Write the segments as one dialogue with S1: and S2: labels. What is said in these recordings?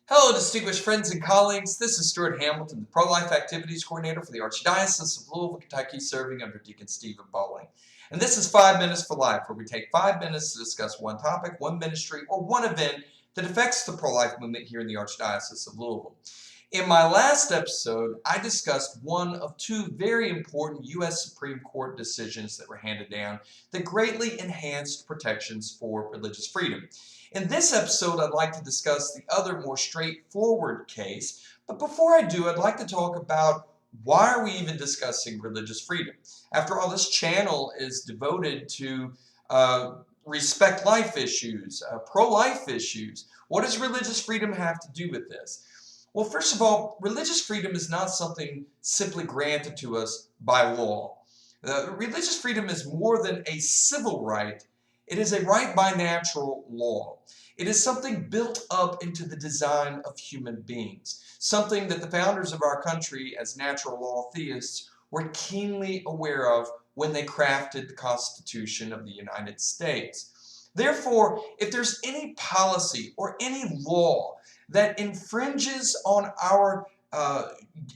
S1: Hello, distinguished friends and colleagues. This is Stuart Hamilton, the Pro-Life Activities Coordinator for the Archdiocese of Louisville, Kentucky, serving under Deacon Stephen Bowling. And this is 5 Minutes for Life, where we take 5 minutes to discuss one topic, one ministry, or one event that affects the pro-life movement here in the Archdiocese of Louisville. In my last episode, I discussed one of two very important U.S. Supreme Court decisions that were handed down that greatly enhanced protections for religious freedom. In this episode, I'd like to discuss the other more straightforward case, but before I do, I'd like to talk about why are we even discussing religious freedom? After all, this channel is devoted to respect life issues, pro-life issues. What does religious freedom have to do with this? Well, first of all, religious freedom is not something simply granted to us by law. Religious freedom is more than a civil right. It is a right by natural law. It is something built up into the design of human beings, something that the founders of our country as natural law theists were keenly aware of when they crafted the Constitution of the United States. Therefore, if there's any policy or any law that infringes on our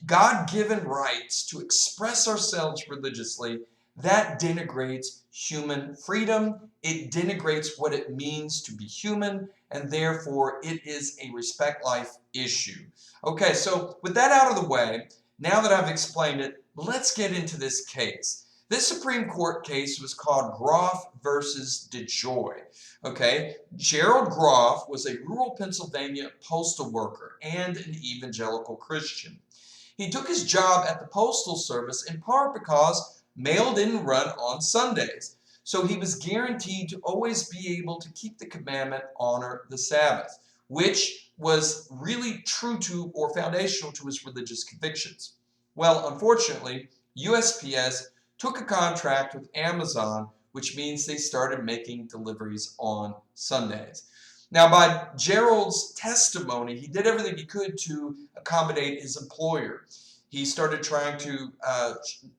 S1: God-given rights to express ourselves religiously, that denigrates human freedom. It denigrates what it means to be human, and therefore it is a respect life issue. Okay, so with that out of the way, now that I've explained it, let's get into this case. This Supreme Court case was called Groff versus DeJoy. Okay, Gerald Groff was a rural Pennsylvania postal worker and an evangelical Christian. He took his job at the Postal Service in part because mail didn't run on Sundays. So he was guaranteed to always be able to keep the commandment, honor the Sabbath, which was really true to or foundational to his religious convictions. Well, unfortunately, USPS took a contract with Amazon, which means they started making deliveries on Sundays. Now, by Gerald's testimony, he did everything he could to accommodate his employer. He started trying to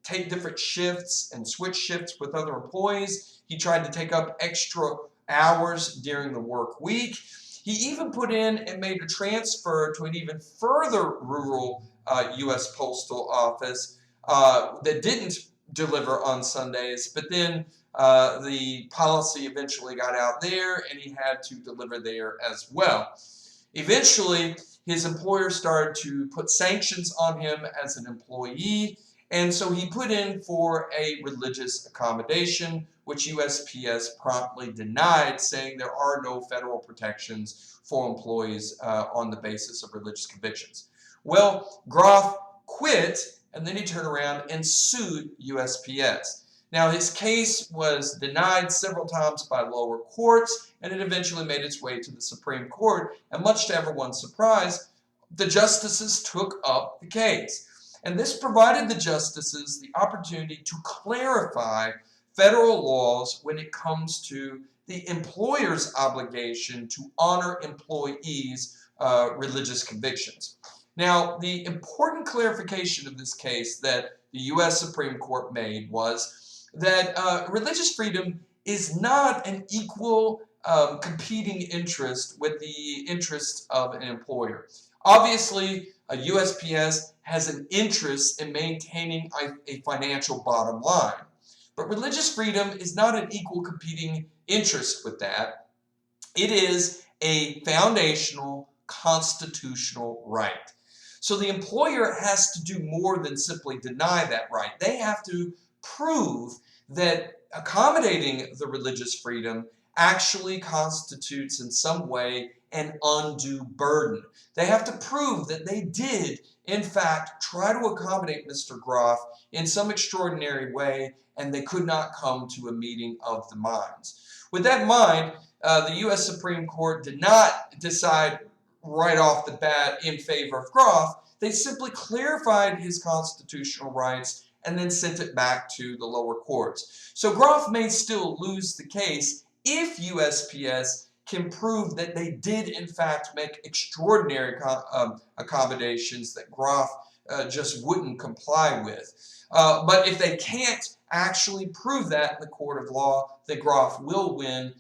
S1: take different shifts and switch shifts with other employees. He tried to take up extra hours during the work week. He even put in and made a transfer to an even further rural U.S. postal office that didn't deliver on Sundays, but then the policy eventually got out there and he had to deliver there as well. Eventually, his employer started to put sanctions on him as an employee, and so he put in for a religious accommodation, which USPS promptly denied, saying there are no federal protections for employees on the basis of religious convictions. Well, Groff quit, and then he turned around and sued USPS. Now, his case was denied several times by lower courts, and it eventually made its way to the Supreme Court, and much to everyone's surprise, the justices took up the case. And this provided the justices the opportunity to clarify federal laws when it comes to the employer's obligation to honor employees' religious convictions. Now, the important clarification of this case that the U.S. Supreme Court made was that religious freedom is not an equal competing interest with the interest of an employer. Obviously, a USPS has an interest in maintaining a financial bottom line, but religious freedom is not an equal competing interest with that. It is a foundational constitutional right. So the employer has to do more than simply deny that right. They have to prove that accommodating the religious freedom actually constitutes in some way an undue burden. They have to prove that they did, in fact, try to accommodate Mr. Groff in some extraordinary way, and they could not come to a meeting of the minds. With that in mind, the U.S. Supreme Court did not decide right off the bat in favor of Groff. They simply clarified his constitutional rights and then sent it back to the lower courts. So Groff may still lose the case if USPS can prove that they did in fact make extraordinary accommodations that Groff just wouldn't comply with. But if they can't actually prove that in the court of law, then Groff will win,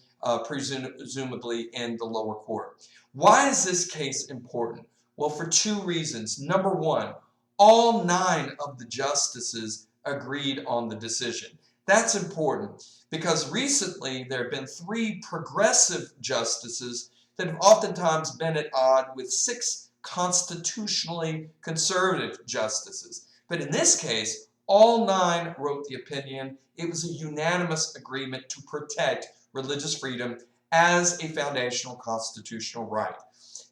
S1: presumably in the lower court. Why is this case important? Well, for two reasons. Number one, all 9 of the justices agreed on the decision. That's important because recently there have been 3 progressive justices that have oftentimes been at odds with 6 constitutionally conservative justices. But in this case, all 9 wrote the opinion. It was a unanimous agreement to protect religious freedom as a foundational constitutional right.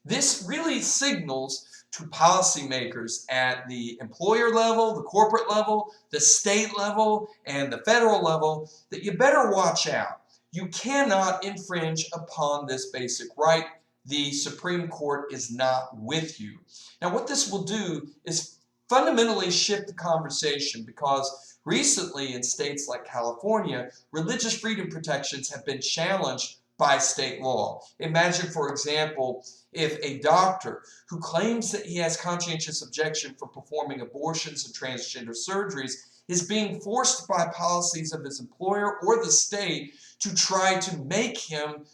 S1: This really signals to policymakers at the employer level, the corporate level, the state level, and the federal level that you better watch out. You cannot infringe upon this basic right. The Supreme Court is not with you. Now, what this will do is fundamentally shift the conversation because recently in states like California, religious freedom protections have been challenged by state law. Imagine, for example, if a doctor who claims that he has conscientious objection for performing abortions and transgender surgeries is being forced by policies of his employer or the state to try to make him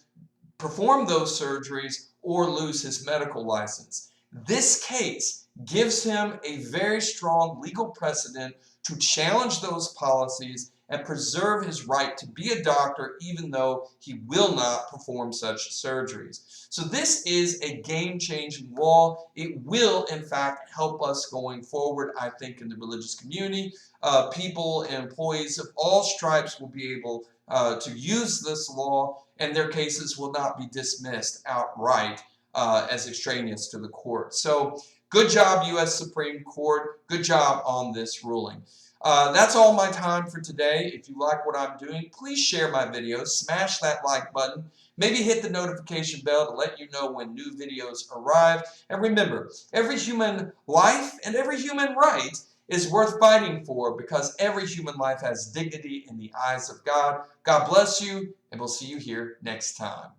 S1: perform those surgeries or lose his medical license. This case gives him a very strong legal precedent to challenge those policies and preserve his right to be a doctor even though he will not perform such surgeries. So this is a game-changing law. It will, in fact, help us going forward, I think, in the religious community. People and employees of all stripes will be able to use this law, and their cases will not be dismissed outright as extraneous to the court. So good job, U.S. Supreme Court. Good job on this ruling. That's all my time for today. If you like what I'm doing, please share my videos, smash that like button, maybe hit the notification bell to let you know when new videos arrive. And remember, every human life and every human right is worth fighting for because every human life has dignity in the eyes of God. God bless you, and we'll see you here next time.